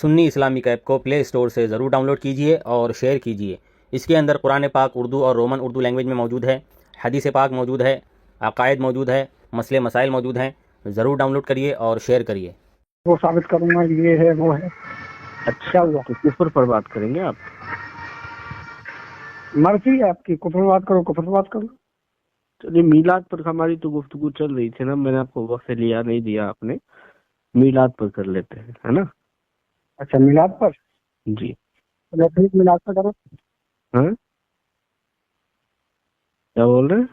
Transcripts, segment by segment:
سنی Islamic app کو پلے store سے ضرور ڈاؤن لوڈ کیجیے اور شیئر کیجیے۔ اس کے اندر قرآن پاک اردو اور رومن اردو لینگویج میں موجود ہے، حدیث پاک موجود ہے، عقائد موجود ہے، مسئلے مسائل موجود ہیں۔ ضرور ڈاؤن لوڈ کریے اور شیئر کریے۔ وہ ثابت کروں گا، یہ ہے وہ ہے۔ اچھا ہوا تو کفر پر بات کریں گے آپ؟ مرضی ہے آپ کی، کفر بات کرو، کفر بات کرو۔ چلیے، میلاد پر ہماری تو گفتگو چل رہی تھی نا، میں نے آپ کو وقت لیا نہیں دیا، آپ نے میلاد پر کر لیتے ہیں، ہے نا؟ اچھا، میلاد پر؟ جی چلو ٹھیک، میلاد پر کرو۔ ہاں، کیا بول رہے ہیں؟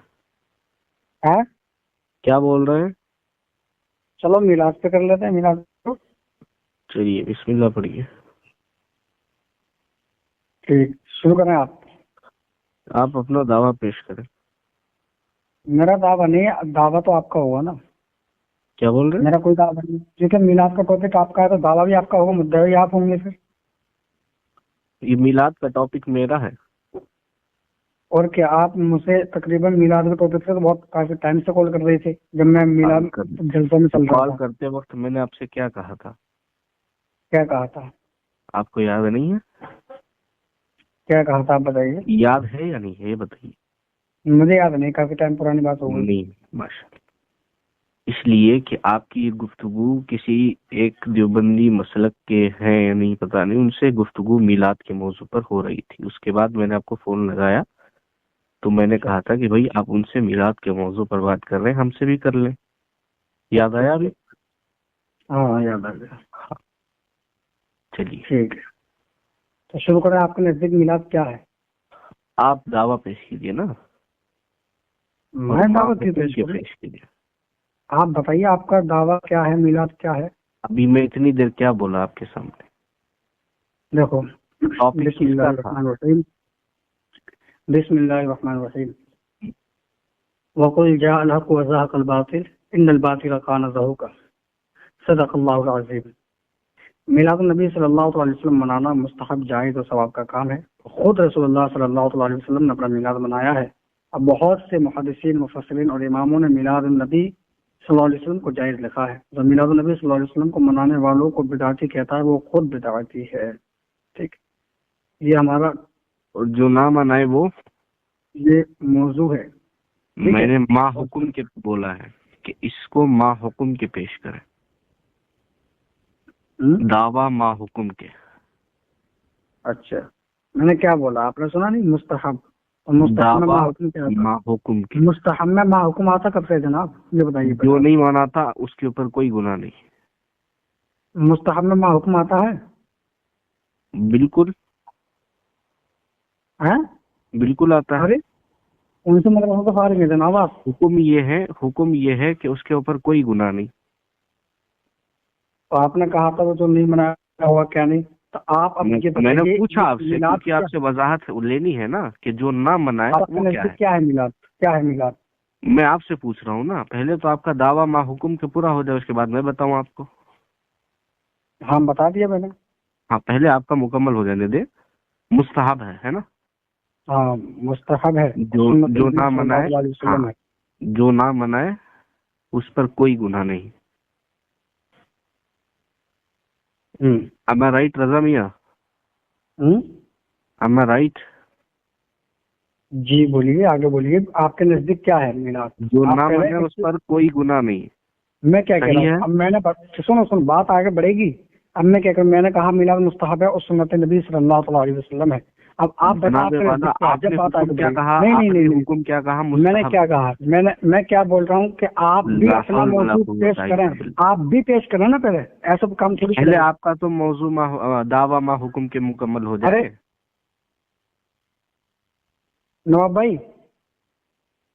ہاں، کیا بول رہے ہیں؟ چلو میلاد پہ کر لیتے ہیں، میلاد پر۔ چلیے بسم اللہ پڑھیے۔ ٹھیک، شروع کریں آپ۔ آپ اپنا دعویٰ پیش کریں۔ میرا دعویٰ نہیں، دعویٰ تو آپ کا ہوگا نا۔ کیا بول رہے ہیں؟ میرا کوئی دعویٰ نہیں، کیونکہ میلاد کا ٹاپک آپ کا ہے تو دعویٰ بھی آپ کا ہوگا، مدعی آپ ہوں گے پھر۔ یہ میلاد کا ٹاپک میرا ہے اور کیا، آپ مجھ سے تقریباً میلاد کے ٹاپک سے تو بہت کافی ٹائم سے کال کر رہے تھے جب میں میلاد جلسوں میں چل رہا کال تھا۔ کرتے وقت میں نے آپ سے کیا کہا تھا؟ کیا کہا تھا؟ آپ کو یاد نہیں ہے؟ کیا کہا تھا آپ بتائیے۔ یاد ہے یا نہیں ہے یہ بتائیے۔ مجھے یاد نہیں، کافی ٹائم پرانی بات ہو گئی۔ نہیں، ماشاء اللہ۔ اس لیے کہ آپ کی یہ گفتگو کسی ایک دیوبندی مسلک کے ہیں یا نہیں پتہ نہیں، ان سے گفتگو میلاد کے موضوع پر ہو رہی تھی۔ اس کے بعد میں نے آپ کو فون لگایا تو میں نے کہا تھا کہ بھائی آپ ان سے میلاد کے موضوع پر بات کر رہے ہیں، ہم سے بھی کر لیں۔ یاد آیا ابھی؟ ہاں یاد آ گیا۔ چلیے ٹھیک ہے، تو شروع کریں۔ آپ کے نزدیک میلاد کیا ہے؟ آپ دعویٰ پیش کیجیے نا۔ میں دعوت کی پیش کروں؟ پیش کیجیے۔ آپ بتائیے آپ کا دعویٰ کیا ہے، میلاد کیا ہے؟ ابھی میں اتنی دیر کیا بولا آپ کے سامنے؟ دیکھو، ٹاپک بسم اللہ الرحمن الرحیم، بسم اللہ الرحمن الرحیم۔ وَقُلْ جَاءَ الْحَقُّ وَزَهَقَ الْبَاطِلُ إِنَّ الْبَاطِلَ كَانَ زَهُوقًا صدق اللہ العظیم۔ میلاد النبی صلی اللہ علیہ وسلم منانا مستحب، جائز اور ثواب کا کام ہے۔ خود رسول اللہ صلی اللہ علیہ وسلم نے اپنا میلاد منایا ہے۔ اب بہت سے محدثین، مفسرین اور اماموں نے میلاد النبی صلی اللہ علیہ وسلم کو جائز لکھا ہے۔ جو میلاد النبی صلی اللہ علیہ وسلم کو منانے والوں کو بدعتی کہتا ہے وہ خود بدعتی ہے۔ ٹھیک، یہ ہمارا، اور جو نہ منائے وہ، یہ موضوع ہے۔ میں نے ما حکم کے بولا ہے کہ اس کو ما حکم کے پیش کریں، دعویٰ ما حکم کے۔ اچھا، میں نے کیا بولا آپ نے سنا نہیں؟ مستحب، اور مستحب میں ما حکم کیا آتا؟ ما حکم کے۔ مستحب میں ما حکم آتا کب سے جناب، یہ بتائیے۔ جو نہیں مناتا اس کے اوپر کوئی گناہ نہیں۔ مستحب میں ما حکم آتا ہے؟ بالکل، ہیں؟ بالکل آتا ہے۔ ارے ان سے مطلب تو فارغ ہے جناب آپ۔ حکم یہ ہے کہ اس کے اوپر کوئی گناہ نہیں۔ تو آپ نے کہا تھا وہ جو نہیں منایا ہوا کیا نہیں، تو آپ اب یہ میں نے بتائیے، پوچھا آپ سے میلاد کہ آپ سے وضاحت لینی ہے نا کہ جو نہ منائے آپ وہ کے کیا نزدیک ہے۔ کیا ہے میلاد؟ کیا ہے میلاد؟ میں آپ سے پوچھ رہا ہوں نا، پہلے تو آپ کا دعویٰ ما حکم کے پورا ہو جائے، اس کے بعد میں بتاؤں آپ کو۔ ہاں بتا دیا میں نے۔ ہاں، پہلے آپ کا مکمل ہو جانے دے۔ مستحب ہے نا؟ ہاں مستحب ہے، جو نہ منائے، صلی اللہ علیہ وسلم ہاں، ہے۔ جو نہ منائے اس پر کوئی گناہ نہیں۔ Am I right رضا میاں؟ Am I right؟ جی بولیے، آگے بولیے، آپ کے نزدیک کیا ہے میلاد؟ جو نہ مانے اس پر کوئی گناہ نہیں۔ میں کیا کہہ رہا ہوں، اب میں نے سنو بات آگے بڑھے گی۔ اب میں کیا کروں، میں نے کہا میلاد مستحب ہے اور سنت نبی صلی اللہ علیہ وسلم ہے۔ اب آپ کیا کہا؟ حکم کیا کہا؟ میں نے کیا کہا، میں کیا بول رہا ہوں کہ آپ بھی اپنا موضوع پیش کریں، آپ بھی پیش کریں نا پہلے، ایسا کام تھوڑی۔ پہلے آپ کا تو موضوع دعویٰ ما حکم کے مکمل ہو جائے۔ نواب بھائی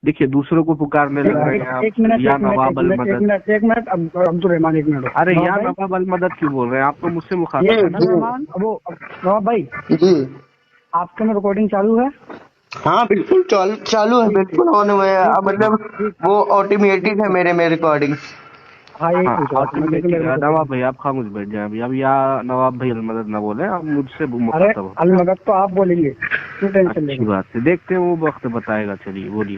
دیکھیے، دوسروں کو پکارنے لگ رہے ہیں ایک منٹ، یا نواب المدد۔ ایک منٹ، عبد الرحمان ایک منٹ۔ ارے یا نواب المدد کیوں بول رہے ہیں؟ آپ تو مجھ سے مخاطب ہیں نا۔ نواب بھائی جی آپ کے میں ریکارڈنگ چالو ہے؟ ہاں بالکل چالو ہے، بالکل آن ہوئے ہیں، مطلب وہ آٹومیٹک ہے میرے میں ریکارڈنگ۔ ہاں نواب بھائی آپ خاموش بیٹھ جائیں اب یا نواب بھائی المدد نہ بولیں، اب مجھ سے مخاطب ہو۔ المدد تو آپ بولیں گے، کیوں ٹینشن لیں اچھی گے؟ بات ہے، دیکھتے ہیں وہ وقت بتائے گا۔ چلیے بولیے۔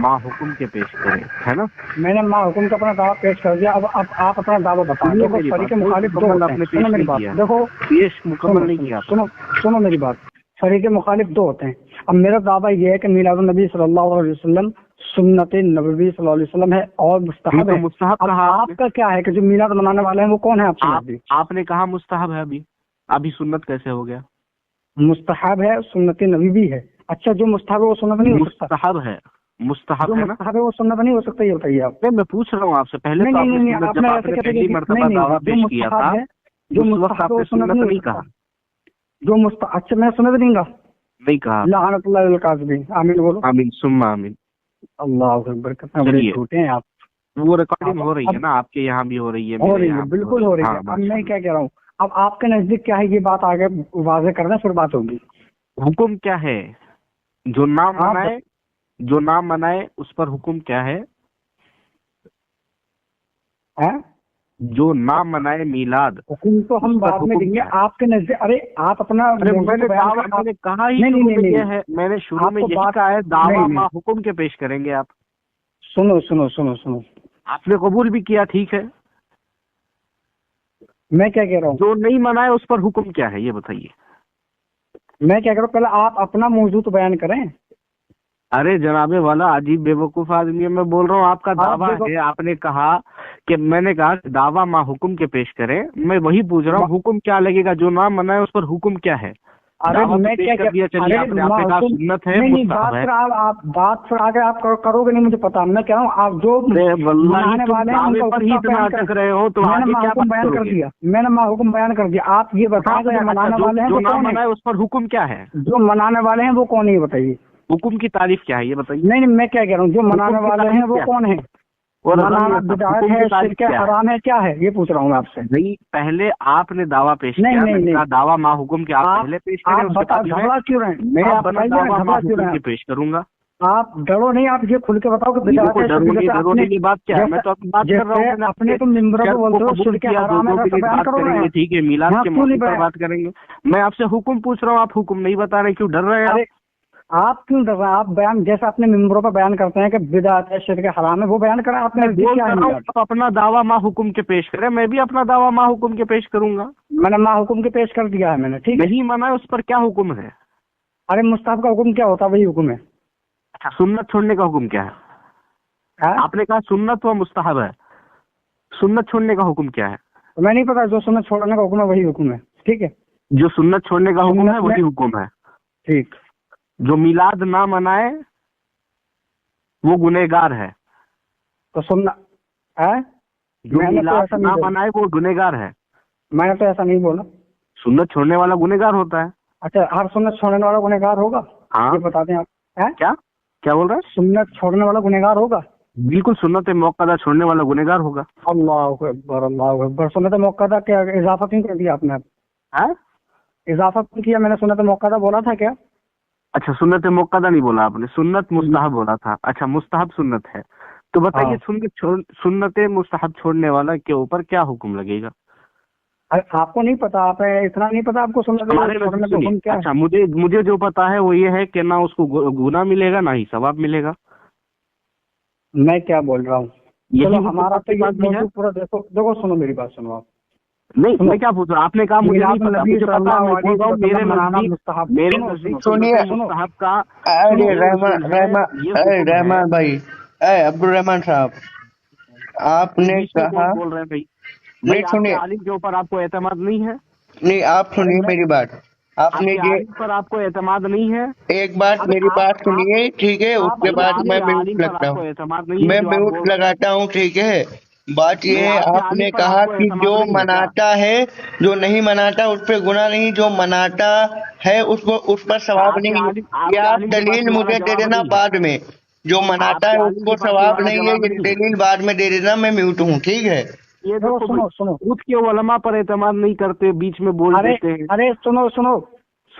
ما حکم کے پیش کریں، ہے نا؟ میں نے ماں حکم کا اپنا دعویٰ پیش کر دیا. اب آپ اپنا دعویٰ بتائیں. سنیے دیکھو میری شریک بات، مخالف دو مکمل ہوتے آپ ہیں. نے سنو پیش میری نہیں بات. کیا، دیکھو پیش مکمل نہیں سنو کیا. سنو سنو میری بات. شریک مخالف دو ہوتے ہیں. اب میرا دعویٰ یہ ہے کہ میلاد النبی صلی اللہ علیہ وسلم سنت نبوی صلی اللہ علیہ وسلم ہے اور مستحب ہے. مستحب اب کہا آپ کا کیا ہے کہ جو میلاد منانے والے ہیں وہ کون ہے آپ سے نزدیک؟ آپ نے کہا مستحب ہے، ابھی سنت کیسے ہو گیا؟ مستحب ہے، سنت نبوی ہے. اچھا جو مستحب ہے وہ سنت نہیں ہو سکتا؟ مستحب ہے، مستحب جو ہے نا؟ مستحب ہے وہ سنت نہیں ہو سکتا، یہ بتائیے آپ. میں پوچھ رہا ہوں آپ سے، پہلے تو آپ نے سنت، جب آپ نے پہلی مرتبہ دعویٰ پیش کیا تھا جو اس وقت مستحب آپ ہے نے وہ سنت سنت نہیں ہو نہیں سکتا. کہا، جو اچھا میں سنت نہیں گا. نہیں کہا. لعنت اللہ القاذبین. آمین بولو. آمین ثم آمین. اللہ اکبر. کتنا بڑے چلیے. جھوٹے ہیں آپ. وہ ریکارڈنگ ہو رہی ہے نا، آپ کے یہاں بھی ہو رہی ہے، ہو میرے رہی یہاں ہے، بھی بالکل ہو رہی ہے. ہاں، اب میں کیا کہہ رہا ہوں، اب آپ کے نزدیک کیا ہے یہ بات آگے واضح کرنا پھر بات ہوگی. حکم کیا ہے؟ جو نام منائے، جو نام منائے اس پر حکم کیا ہے؟ جو نام منائے میلاد، حکم تو ہم بعد میں دیں گے. آپ کے نزدیک ارے آپ اپنا میں نے کہا ہی شروع میں یہ ہے، میں نے شروع میں یہی کہا ہے، دعویٰ ما حکم کے پیش کریں گے آپ. سنو سنو سنو سنو آپ نے قبول بھی کیا، ٹھیک ہے. میں کیا کہہ رہا ہوں، جو نہیں منائے اس پر حکم کیا ہے یہ بتائیے. میں کیا کہہ رہا ہوں، پہلے آپ اپنا موضوع تو بیان کریں. ارے جناب والا عجیب بیوقوف آدمی ہے. میں بول رہا ہوں آپ کا دعویٰ ہے، آپ نے کہا کہ میں نے کہا دعویٰ ما حکم کے پیش کریں. میں وہی پوچھ رہا ہوں حکم کیا لگے گا؟ جو نام منائے اس پر حکم کیا ہے؟ ارے میں کیا چلیے آپ نے کہا سنت ہے، بات پھر آپ بات پھر آگے آپ کرو گے نہیں مجھے پتا. میں کہہ رہا ہوں آپ جو منانے والے ہیں ان کا اٹک رہے ہو تو میں نے محکم بیان کر دیا. میں نے محکم بیان کر دیا. آپ یہ بتائیں جو منانے والے ہیں جو نام منائے اس پر حکم کیا ہے؟ جو منانے والے ہیں وہ کون ہے یہ بتائیے. حکم کی تعریف کیا ہے یہ بتائیے. نہیں میں کیا کہہ رہا ہوں، جو منانے والے ہیں وہ کون ہیں؟ منانا بدعت ہے، شرک ہے، حرام ہے، کیا ہے یہ پوچھ رہا ہوں میں آپ سے. نہیں پہلے آپ نے دعویٰ پیش کیا. نہیں دعویٰ ما حکم کے آپ پہلے پیش کریں. گھبرا کیوں رہے ہیں؟ میں اپنا دعویٰ ما حکم کے پیش کروں گا. آپ ڈرو نہیں، آپ یہ کھل کے بتاؤ کہ ڈرو نہیں. بات کیا ہے؟ میں تو بات کر رہا ہوں اپنے تو ممبروں کو بولتے ہو شرک ہے، حرام ہے، سب بیان کرو گے. ٹھیک ہے میلاد کے موضوع پر بات کریں گے. میں آپ سے حکم پوچھ رہا ہوں، آپ حکم نہیں بتا رہے، کیوں ڈر رہے ہیں؟ آپ کیوں ڈر رہے ہیں؟ آپ بیان جیسے اپنے ممبروں پر بیان کرتے ہیں کہ بدعت ہے، شرک ہے، حرام ہے، وہ بیان کریں. آپ نے اپنا دعویٰ ما حکم کے پیش کریں. میں بھی اپنا دعویٰ ما حکم کے پیش کروں گا. میں نے ما حکم کے پیش کر دیا ہے میں نے. ٹھیک نہیں مانا اس پر کیا حکم ہے؟ ارے مستحب کا حکم کیا ہوتا ہے؟ وہی حکم ہے. اچھا سنت چھوڑنے کا حکم کیا ہے؟ آپ نے کہا سنت و مستحب ہے، سنت چھوڑنے کا حکم کیا ہے؟ میں نہیں پتا. جو سنت چھوڑنے کا حکم ہے وہی حکم ہے. ٹھیک ہے، جو سنت چھوڑنے کا حکم ہے وہی حکم ہے. ٹھیک. جو میلاد نہ منائے وہ گنہگار ہے. تو سننا جو میلاد نہ منائے وہ گنہگار ہے. میں نے تو ایسا نہیں بولا. سنت چھوڑنے والا گنہگار ہوتا ہے. اچھا ہر سنت چھوڑنے والا گنہگار ہوگا؟ ہاں یہ بتا دیں آپ. کیا بول رہے ہیں؟ سنت چھوڑنے والا گنہگار ہوگا؟ بالکل سنت موقعہ چھوڑنے والا گنہگار ہوگا. اللہ اکبر اللہ اکبر. سنت موقعہ کیا اضافہ کیوں کر دیا آپ نے؟ اضافہ کیوں کیا؟ میں نے سنت موقعہ بولا تھا کیا؟ اچھا سنت موقعہ نہیں بولا آپ نے، سنت مستحب بولا تھا. اچھا مستحب سنت ہے تو بتائیے سنت مستحب چھوڑنے والا کے اوپر کیا حکم لگے گا؟ آپ کو نہیں پتا، آپ اتنا نہیں پتا آپ کو سنت. اچھا مجھے جو پتا ہے وہ یہ ہے کہ نہ اس کو گناہ ملے گا نہ ہی ثواب ملے گا. میں کیا بول رہا ہوں، چلو ہمارا تو یہ پورا دیکھو سنو میری بات سنو آپ. نہیں میں کیا پوچھ رہا ہوں، آپ نے کہا مجھے نہیں پتا. مجھے پتا میرے مستحب کا. رحمان بھائی، عبد الرحمان صاحب آپ نے کہا بول رہے ہیں بھائی. نہیں سنیے، عالم کے اوپر آپ کو اعتماد نہیں ہے؟ نہیں آپ سنیے میری بات. آپ نے عالم پر آپ کو اعتماد نہیں ہے؟ ایک بات میری بات سنیے ٹھیک ہے، اس کے بعد میں میوٹ لگتا ہوں، میں میوٹ لگاتا ہوں. ٹھیک ہے، بات یہ ہے آپ نے کہا کہ جو مناتا ہے، جو نہیں مناتا اس پہ گناہ نہیں، جو مناتا ہے اس پر ثواب نہیں. یہ آپ دلیل مجھے دے دینا بعد میں. جو مناتا ہے اس کو ثواب نہیں ہے، یہ دلیل بعد میں دے دینا. میں میوٹ ہوں. ٹھیک ہے. یہ خود کے علماء پر اعتماد نہیں کرتے، بیچ میں بول دیتے ہیں. ارے سنو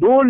2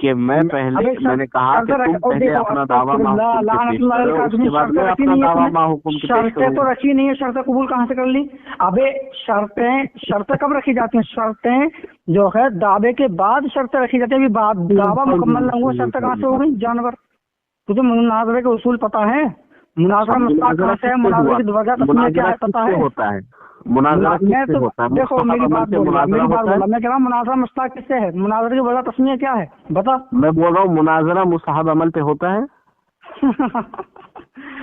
کہ میں پہلے میں نے کہا کہ تم پہلے اپنا دعویٰ اس کے بعد میں اپنا دعویٰ حکم کی شرطیں تو رکھی نہیں ہے، شرطیں قبول کہاں سے کر لی؟ ابے شرطیں کب رکھی جاتی ہیں؟ شرطیں جو ہے دعوے کے بعد شرطیں رکھی جاتی ہیں، ابھی دعویٰ مکمل نہ ہوا شرطیں کہاں سے ہو گئی؟ جانور تجھے مناظرے کے اصول پتہ ہے؟ مناظرہ مستحق کہاں سے ہے؟ مناظرے کی وجہ تسمیہ کیا ہے پتہ ہے؟ ہوتا ہے مناظرہ کس سے ہوتا ہے؟ دیکھو میری بات بولا، میں کہہ رہا ہوں مناظرہ مستحق کس سے ہے؟ مناظرے کی وجہ تسمیہ کیا ہے بتا؟ میں بول رہا ہوں مناظرہ مستحب عمل پہ ہوتا ہے.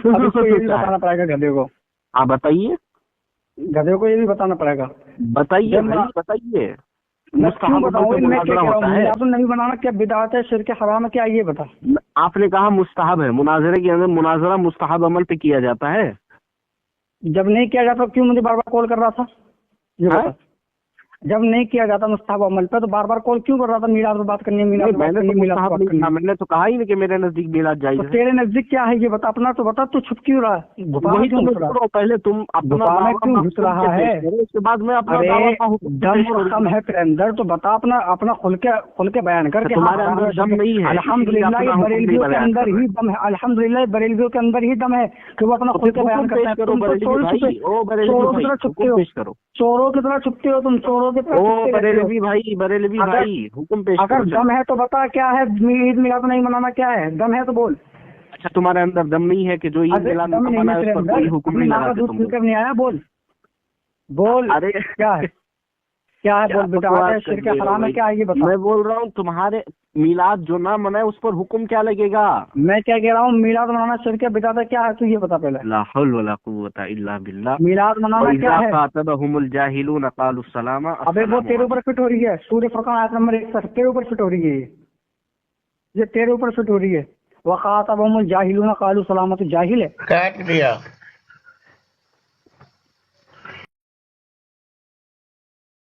اب اس کو یہ بھی بتانا پڑے گا گدھے کو. آپ بتائیے، گدھے کو یہ بھی بتانا پڑے گا. بتائیے بتائیے نہیں بنانا کیا بدعت ہے، شرک حرام ہے، کیا یہ بتا؟ آپ نے کہا مستحب ہے، مناظرے کے اندر مناظرہ مستحب عمل پہ کیا جاتا ہے. جب نہیں کیا جاتا کیوں مجھے بار بار کال کر رہا تھا؟ یہ بتا. جب نہیں کیا جاتا مستحب عمل پہ تو بار بار کال کیوں کر رہا تھا؟ میلاد پہ بات کرنی ہے، میں نے تو کہا ہی نہیں کہ میرے نزدیک میلاد جائز ہے. تیرے نزدیک کیا ہے یہ بتا، اپنا تو بتا. تو چھپ کیوں رہا ہے؟ پہلے تم کیوں گھس رہا ہے؟ اس کے بعد میں دم کم ہے پھر اندر تو بتا، اپنا کھل کے بیان کر کے. تمہارے اندر دم نہیں ہے. الحمدللہ یہ بریلویوں کے اندر ہی دم ہے، الحمدللہ بریلویوں کے اندر ہی دم ہے کہ وہ اپنا کھل کے بیان کرتے ہیں. چوروں کی طرح چھپتے ہو تم، چوروں کی طرح. بریلوی بھائی حکم پیش اگر دم ہے تو بتا کیا ہے؟ عید میلاد نہیں منانا کیا ہے؟ دم ہے تو بول. اچھا تمہارے اندر دم نہیں ہے کہ جو عید میلاد حکم نہیں لگاتے تم لوگ؟ نہیں آیا بول. ارے کیا ہے بول بیٹا، شرک حرام ہے کیا یہ بتا. میں بول رہا ہوں تمہارے میلاد جو نہ منائے اس پر حکم کیا لگے گا؟ میں کیا کہہ رہا ہوں؟ میلاد منانا شرک بدعت ہے کیا ہے تو یہ بتا پہلے. لا حول ولا قوت الا باللہ. میلاد منانا کیا ہے؟ خاطبهم الجاهلون قالوا السلام. ابے وہ تیرے اوپر فٹ ہو رہی ہے. سورہ فرقان آیت نمبر 61 تیرے اوپر فٹ ہو رہی ہے. یہ تیرے اوپر فٹ ہو رہی ہے. وخاطبهم الجاهلون قالوا السلام. تو جاہل ہے. کاٹ دیا.